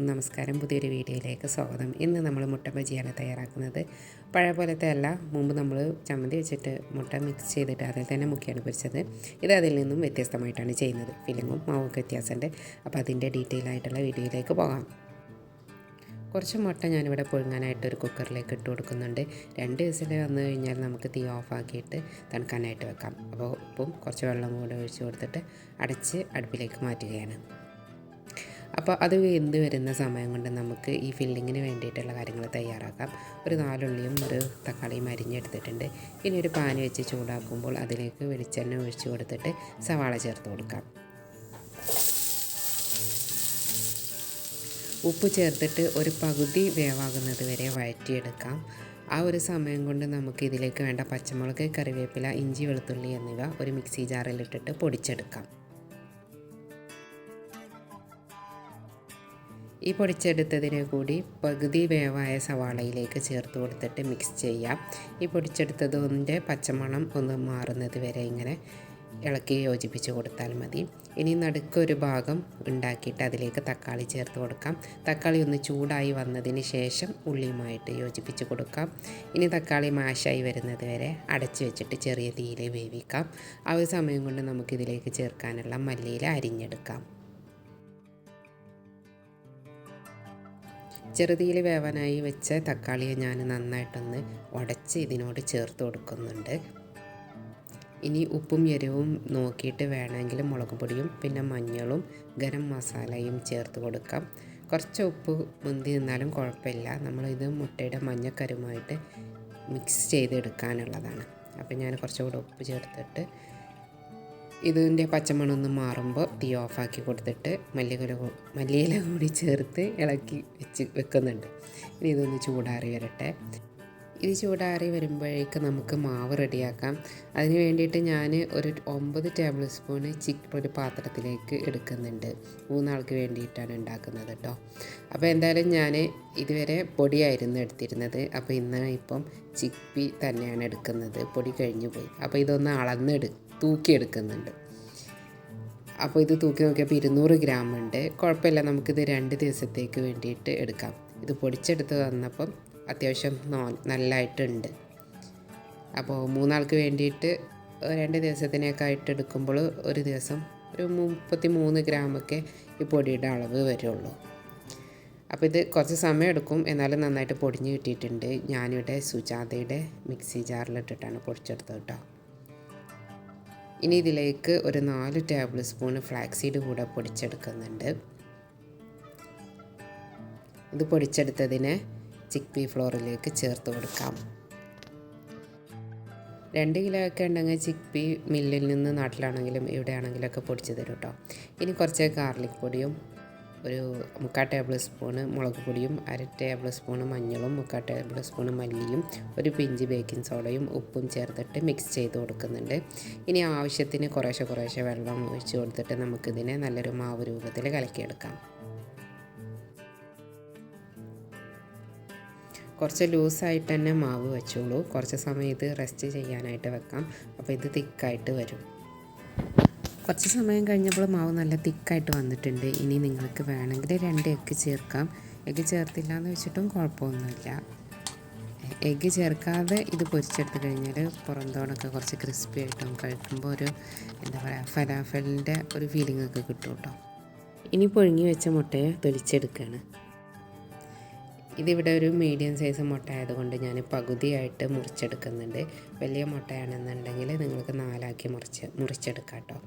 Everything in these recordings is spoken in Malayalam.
നമസ്കാരം. പുതിയൊരു വീഡിയോയിലേക്ക് സ്വാഗതം. ഇന്ന് നമ്മൾ മുട്ട ബജിയാണ് തയ്യാറാക്കുന്നത്. പഴയ പോലത്തെ അല്ല, മുമ്പ് നമ്മൾ ചമ്മന്തി വെച്ചിട്ട് മുട്ട മിക്സ് ചെയ്തിട്ട് അതിൽ തന്നെ മുക്കിയാണ് പൊരിച്ചത്. ഇത് അതിൽ നിന്നും വ്യത്യസ്തമായിട്ടാണ് ചെയ്യുന്നത്. ഫില്ലിങ്ങും മാവൊക്കെ വ്യത്യാസമുണ്ട്. അപ്പോൾ അതിൻ്റെ ഡീറ്റെയിൽ ആയിട്ടുള്ള വീഡിയോയിലേക്ക് പോകാം. കുറച്ച് മുട്ട ഞാനിവിടെ പുഴുങ്ങാനായിട്ട് ഒരു കുക്കറിലേക്ക് ഇട്ട് കൊടുക്കുന്നുണ്ട്. 2 വിസിൽ വന്നു കഴിഞ്ഞാൽ നമുക്ക് തീ ഓഫാക്കിയിട്ട് തണുക്കാനായിട്ട് വെക്കാം. അപ്പോൾ ഉപ്പും കുറച്ച് വെള്ളം കൂടെ ഒഴിച്ച് കൊടുത്തിട്ട് അടച്ച് അടുപ്പിലേക്ക് മാറ്റുകയാണ്. അപ്പോൾ അത് വെന്ത് വരുന്ന സമയം കൊണ്ട് നമുക്ക് ഈ ഫില്ലിങ്ങിന് വേണ്ടിയിട്ടുള്ള കാര്യങ്ങൾ തയ്യാറാക്കാം. ഒരു 4 ഉള്ളിയും ഒരു തക്കാളിയും അരിഞ്ഞെടുത്തിട്ടുണ്ട്. ഇനി ഒരു പാൻ വെച്ച് ചൂടാക്കുമ്പോൾ അതിലേക്ക് വെളിച്ചെണ്ണ ഒഴിച്ച് കൊടുത്തിട്ട് സവാള ചേർത്ത് കൊടുക്കാം. ഉപ്പ് ചേർത്തിട്ട് ഒരു പകുതി വേവാകുന്നത് വരെ വഴറ്റിയെടുക്കാം. ആ ഒരു സമയം കൊണ്ട് നമുക്ക് ഇതിലേക്ക് വേണ്ട പച്ചമുളക്, കറിവേപ്പില, ഇഞ്ചി, വെളുത്തുള്ളി എന്നിവ ഒരു മിക്സി ജാറിലിട്ടിട്ട് പൊടിച്ചെടുക്കാം. ഈ പൊടിച്ചെടുത്തതിനെ കൂടി പകുതി വേവായ സവാളയിലേക്ക് ചേർത്ത് കൊടുത്തിട്ട് മിക്സ് ചെയ്യാം. ഈ പൊടിച്ചെടുത്തതിൻ്റെ പച്ചമണം ഒന്ന് മാറുന്നത് വരെ ഇങ്ങനെ ഇളക്കി യോജിപ്പിച്ച് കൊടുത്താൽ മതി. ഇനി നടുക്കൊരു ഭാഗം ഉണ്ടാക്കിയിട്ട് അതിലേക്ക് തക്കാളി ചേർത്ത് കൊടുക്കാം. തക്കാളി ഒന്ന് ചൂടായി വന്നതിന് ശേഷം ഉള്ളിയുമായിട്ട് യോജിപ്പിച്ച് കൊടുക്കാം. ഇനി തക്കാളി മാഷായി വരുന്നത് വരെ അടച്ചു വെച്ചിട്ട് ചെറിയ തീയിൽ വേവിക്കാം. ആ ഒരു സമയം കൊണ്ട് നമുക്കിതിലേക്ക് ചേർക്കാനുള്ള മല്ലിയില അരിഞ്ഞെടുക്കാം. ചെറുതീയിൽ വേവാനായി വെച്ച തക്കാളിയെ ഞാൻ നന്നായിട്ടൊന്ന് ഉടച്ച് ഇതിനോട് ചേർത്ത് കൊടുക്കുന്നുണ്ട്. ഇനി ഉപ്പും എരിവും നോക്കിയിട്ട് വേണമെങ്കിൽ മുളക് പൊടിയും പിന്നെ മഞ്ഞളും ഗരം മസാലയും ചേർത്ത് കൊടുക്കാം. കുറച്ച് ഉപ്പ് മുന്തി നിന്നാലും കുഴപ്പമില്ല. നമ്മളിത് മുട്ടയുടെ മഞ്ഞക്കരുമായിട്ട് മിക്സ് ചെയ്തെടുക്കാനുള്ളതാണ്. അപ്പോൾ ഞാൻ കുറച്ചുകൂടെ ഉപ്പ് ചേർത്തിട്ട് ഇതിൻ്റെ പച്ചമണമൊന്ന് മാറുമ്പോൾ തീ ഓഫാക്കി കൊടുത്തിട്ട് മല്ലിയില കൂടി ചേർത്ത് ഇളക്കി വെക്കുന്നുണ്ട്. ഇനി ഇതൊന്ന് ചൂടാറി വരട്ടെ. ഇത് ചൂടാറി വരുമ്പോഴേക്ക് നമുക്ക് മാവ് റെഡിയാക്കാം. അതിന് വേണ്ടിയിട്ട് ഞാൻ ഒരു 9 ടേബിൾ സ്പൂണ് ഒരു പാത്രത്തിലേക്ക് എടുക്കുന്നുണ്ട്. 3 ആൾക്ക് വേണ്ടിയിട്ടാണ് ഉണ്ടാക്കുന്നത് കേട്ടോ. അപ്പോൾ എന്തായാലും ഞാൻ ഇതുവരെ പൊടിയായിരുന്നു എടുത്തിരുന്നത്. അപ്പോൾ ഇപ്പം ചിപ്പി തന്നെയാണ് എടുക്കുന്നത്. പൊടി കഴിഞ്ഞു പോയി. അപ്പോൾ ഇതൊന്ന് തൂക്കിയെടുക്കുന്നുണ്ട്. അപ്പോൾ ഇത് തൂക്കി നോക്കിയപ്പോൾ 200 ഗ്രാം ഉണ്ട്. കുഴപ്പമില്ല, നമുക്കിത് 2 ദിവസത്തേക്ക് വേണ്ടിയിട്ട് എടുക്കാം. ഇത് പൊടിച്ചെടുത്ത് വന്നപ്പം അത്യാവശ്യം നല്ലതായിട്ടുണ്ട്. അപ്പോൾ 3 ആൾക്ക് വേണ്ടിയിട്ട് 2 ദിവസത്തിനൊക്കെ ആയിട്ട് എടുക്കുമ്പോൾ ഒരു ദിവസം ഒരു 33 ഗ്രാമൊക്കെ ഈ പൊടിയുടെ അളവ് വരുള്ളൂ. അപ്പോൾ ഇത് കുറച്ച് സമയം എടുക്കും, എന്നാലും നന്നായിട്ട് പൊടിഞ്ഞ് കിട്ടിയിട്ടുണ്ട്. ഞാനിവിടെ സുജാതയുടെ മിക്സി ജാറിലിട്ടിട്ടാണ് പൊടിച്ചെടുത്തത് കേട്ടോ. ഇനി ഇതിലേക്ക് ഒരു 4 ടേബിൾ സ്പൂണ് ഫ്ലാക്സ് സീഡ് കൂടെ പൊടിച്ചെടുക്കുന്നുണ്ട്. ഇത് പൊടിച്ചെടുത്തതിനെ ചിക്പി ഫ്ലോറിലേക്ക് ചേർത്ത് കൊടുക്കാം. 2 കിലോ ഒക്കെ ഉണ്ടെങ്കിൽ ചിക്പി മില്ലിൽ നിന്ന് നാട്ടിലാണെങ്കിലും ഇവിടെ ആണെങ്കിലൊക്കെ പൊടിച്ച് തരും കേട്ടോ. ഇനി കുറച്ച് ഗാർലിക് പൊടിയും ഒരു 3/4 ടേബിൾ സ്പൂണ് മുളക് പൊടിയും 1/2 ടേബിൾ സ്പൂണ് മഞ്ഞളും 3/4 ടേബിൾ സ്പൂണ് മല്ലിയും ഒരു പിഞ്ച് ബേക്കിംഗ് സോഡയും ഉപ്പും ചേർത്തിട്ട് മിക്സ് ചെയ്ത് കൊടുക്കുന്നുണ്ട്. ഇനി ആവശ്യത്തിന് കുറേശ്ശെ വെള്ളം ഒഴിച്ച് കൊടുത്തിട്ട് നമുക്കിതിനെ നല്ലൊരു മാവ് രൂപത്തിൽ കലക്കിയെടുക്കാം. കുറച്ച് ലൂസായിട്ട് തന്നെ മാവ് വെച്ചോളൂ. കുറച്ച് സമയം ഇത് റെസ്റ്റ് ചെയ്യാനായിട്ട് വെക്കാം. അപ്പോൾ ഇത് തിക്കായിട്ട് വരും. കുറച്ച് സമയം കഴിഞ്ഞപ്പോൾ മാവ് നല്ല തിക്കായിട്ട് വന്നിട്ടുണ്ട്. ഇനി നിങ്ങൾക്ക് വേണമെങ്കിൽ 2 എഗ്ഗ് ചേർക്കാം. എഗ്ഗ് ചേർത്തില്ല എന്ന് വെച്ചിട്ടും കുഴപ്പമൊന്നുമില്ല. എഗ്ഗ് ചേർക്കാതെ ഇത് പൊരിച്ചെടുത്ത് കഴിഞ്ഞാൽ പുറന്തോടൊക്കെ കുറച്ച് ക്രിസ്പി ആയിട്ടും കഴിക്കുമ്പോൾ ഒരു ഫലാഫലിൻ്റെ ഒരു ഫീലിംഗ് ഒക്കെ കിട്ടും കേട്ടോ. ഇനി പുഴുങ്ങി വെച്ച മുട്ടയെ തൊലിച്ചെടുക്കുകയാണ്. ഇതിവിടെ ഒരു മീഡിയം സൈസ് മുട്ട ആയതുകൊണ്ട് ഞാൻ പകുതിയായിട്ട് മുറിച്ചെടുക്കുന്നുണ്ട്. വലിയ മുട്ടയാണെന്നുണ്ടെങ്കിൽ നിങ്ങൾക്ക് 4 ആക്കി മുറിച്ചെടുക്കാം കേട്ടോ.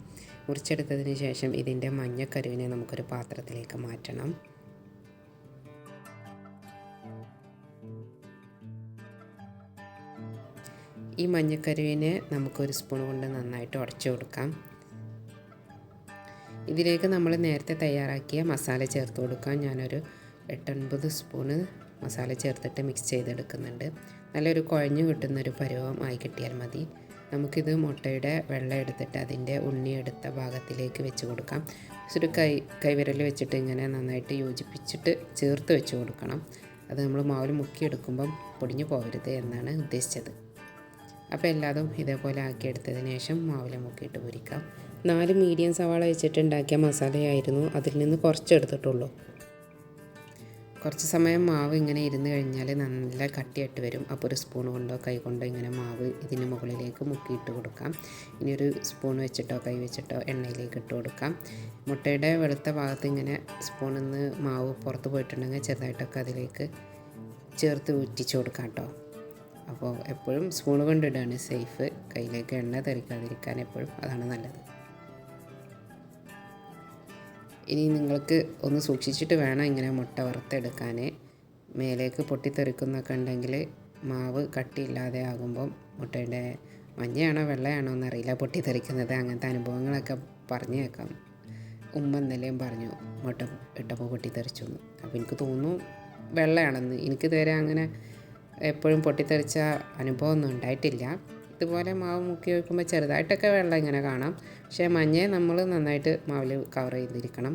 മുറിച്ചെടുത്തതിന് ശേഷം ഇതിൻ്റെ മഞ്ഞക്കരുവിനെ നമുക്കൊരു പാത്രത്തിലേക്ക് മാറ്റണം. ഈ മഞ്ഞക്കരുവിനെ നമുക്കൊരു സ്പൂൺ കൊണ്ട് നന്നായിട്ട് ഉടച്ചു കൊടുക്കാം. ഇതിലേക്ക് നമ്മൾ നേരത്തെ തയ്യാറാക്കിയ മസാല ചേർത്ത് കൊടുക്കാം. ഞാനൊരു 8-9 സ്പൂണ് മസാല ചേർത്തിട്ട് മിക്സ് ചെയ്തെടുക്കുന്നുണ്ട്. നല്ലൊരു കുഴഞ്ഞു കിട്ടുന്നൊരു പരുവം ആയി കിട്ടിയാൽ മതി. നമുക്കിത് മുട്ടയുടെ വെള്ളം എടുത്തിട്ട് അതിൻ്റെ ഉണ്ണിയെടുത്ത ഭാഗത്തിലേക്ക് വെച്ച് കൊടുക്കാം. ഒരു കൈവിരൽ വെച്ചിട്ട് ഇങ്ങനെ നന്നായിട്ട് യോജിപ്പിച്ചിട്ട് ചേർത്ത് വെച്ച് കൊടുക്കണം. അത് നമ്മൾ മാവിൽ മുക്കിയെടുക്കുമ്പം പൊടിഞ്ഞു പോകരുത് എന്നാണ് ഉദ്ദേശിച്ചത്. അപ്പോൾ എല്ലാതും ഇതേപോലെ ആക്കിയെടുത്തതിന് ശേഷം മാവിൽ മുക്കിയിട്ട് പൊരിക്കാം. 4 മീഡിയം സവാള വെച്ചിട്ടുണ്ടാക്കിയ മസാലയായിരുന്നു. അതിൽ നിന്ന് കുറച്ചെടുത്തിട്ടുള്ളൂ. കുറച്ച് സമയം മാവ് ഇങ്ങനെ ഇരുന്ന് കഴിഞ്ഞാൽ നല്ല കട്ടിയായിട്ട് വരും. അപ്പോൾ ഒരു സ്പൂൺ കൊണ്ടോ കൈ കൊണ്ടോ ഇങ്ങനെ മാവ് ഇതിന് മുകളിലേക്ക് മുക്കിയിട്ട് കൊടുക്കാം. ഇനി ഒരു സ്പൂൺ വെച്ചിട്ടോ കൈ വെച്ചിട്ടോ എണ്ണയിലേക്ക് ഇട്ട് കൊടുക്കാം. മുട്ടയുടെ വെളുത്ത ഭാഗത്ത് ഇങ്ങനെ സ്പൂണിൽ നിന്ന് മാവ് പുറത്ത് പോയിട്ടുണ്ടെങ്കിൽ ചെറുതായിട്ടൊക്കെ അതിലേക്ക് ചേർത്ത് ഊറ്റിച്ച് കൊടുക്കാം കേട്ടോ. അപ്പോൾ എപ്പോഴും സ്പൂൺ കൊണ്ടിടാണ് സേഫ്. കയ്യിലേക്ക് എണ്ണ തെറിക്കാതിരിക്കാൻ എപ്പോഴും അതാണ് നല്ലത്. ഇനി നിങ്ങൾക്ക് ഒന്ന് സൂക്ഷിച്ചിട്ട് വേണം ഇങ്ങനെ മുട്ട വറുത്തെടുക്കാൻ. മേലേക്ക് പൊട്ടിത്തെറിക്കുന്നൊക്കെ ഉണ്ടെങ്കിൽ മാവ് കട്ടിയില്ലാതെ ആകുമ്പം മുട്ടയുടെ മഞ്ഞയാണോ വെള്ളയാണോ എന്നറിയില്ല പൊട്ടിത്തെറിക്കുന്നത്. അങ്ങനത്തെ അനുഭവങ്ങളൊക്കെ പറഞ്ഞു കേൾക്കാം. ഉമ്മ എന്തെങ്കിലും പറഞ്ഞു മുട്ട ഇട്ടപ്പോൾ പൊട്ടിത്തെറിച്ചു എന്ന്. അപ്പോൾ എനിക്ക് തോന്നുന്നു വെള്ളയാണെന്ന്. എനിക്ക് ഇതുവരെ അങ്ങനെ എപ്പോഴും പൊട്ടിത്തെറിച്ച അനുഭവമൊന്നും ഉണ്ടായിട്ടില്ല. ഇതുപോലെ മാവ് മുക്കി വയ്ക്കുമ്പോൾ ചെറുതായിട്ടൊക്കെ വെള്ളം ഇങ്ങനെ കാണാം. പക്ഷേ മഞ്ഞയെ നമ്മൾ നന്നായിട്ട് മാവിൽ കവർ ചെയ്തിരിക്കണം.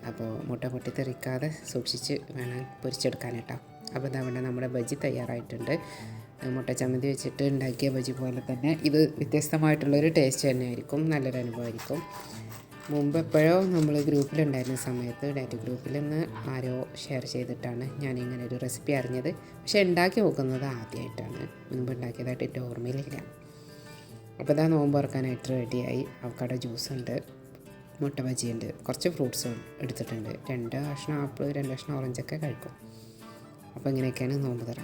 അപ്പോൾ മുട്ട പൊട്ടിത്തെറിക്കാതെ സൂക്ഷിച്ച് വേണം പൊരിച്ചെടുക്കാൻ കേട്ടോ. അപ്പോൾ ഇതവിടെ നമ്മുടെ ബജി തയ്യാറായിട്ടുണ്ട്. മുട്ട ചമ്മന്തി വെച്ചിട്ട് ഉണ്ടാക്കിയ ബജി പോലെ തന്നെ ഇത് വ്യത്യസ്തമായിട്ടുള്ളൊരു ടേസ്റ്റ് തന്നെയായിരിക്കും. നല്ലൊരു അനുഭവമായിരിക്കും. മുമ്പ് എപ്പോഴോ നമ്മൾ ഗ്രൂപ്പിലുണ്ടായിരുന്ന സമയത്ത് ഡയറ്റ് ഗ്രൂപ്പിൽ നിന്ന് ആരോ ഷെയർ ചെയ്തിട്ടാണ് ഞാനിങ്ങനെ ഒരു റെസിപ്പി അറിഞ്ഞത്. പക്ഷേ ഉണ്ടാക്കി നോക്കുന്നത് ആദ്യമായിട്ടാണ്. മുൻപ് ഉണ്ടാക്കിയതായിട്ട് എൻ്റെ ഓർമ്മയിലില്ല. അപ്പോൾ ഇതാ നോമ്പ് തുറക്കാനായിട്ട് റെഡിയായി. അവക്കാഡോ ജ്യൂസുണ്ട്, മുട്ട ബജിയുണ്ട്, കുറച്ച് ഫ്രൂട്ട്സും എടുത്തിട്ടുണ്ട്. 2 കഷ്ണം ആപ്പിൾ 2 കഷ്ണം ഓറഞ്ചൊക്കെ കഴിക്കും. അപ്പോൾ ഇങ്ങനെയൊക്കെയാണ് നോമ്പ് തുറ.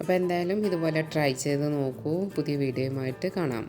അപ്പോൾ എന്തായാലും ഇതുപോലെ ട്രൈ ചെയ്ത് നോക്കൂ. പുതിയ വീഡിയോയുമായിട്ട് കാണാം.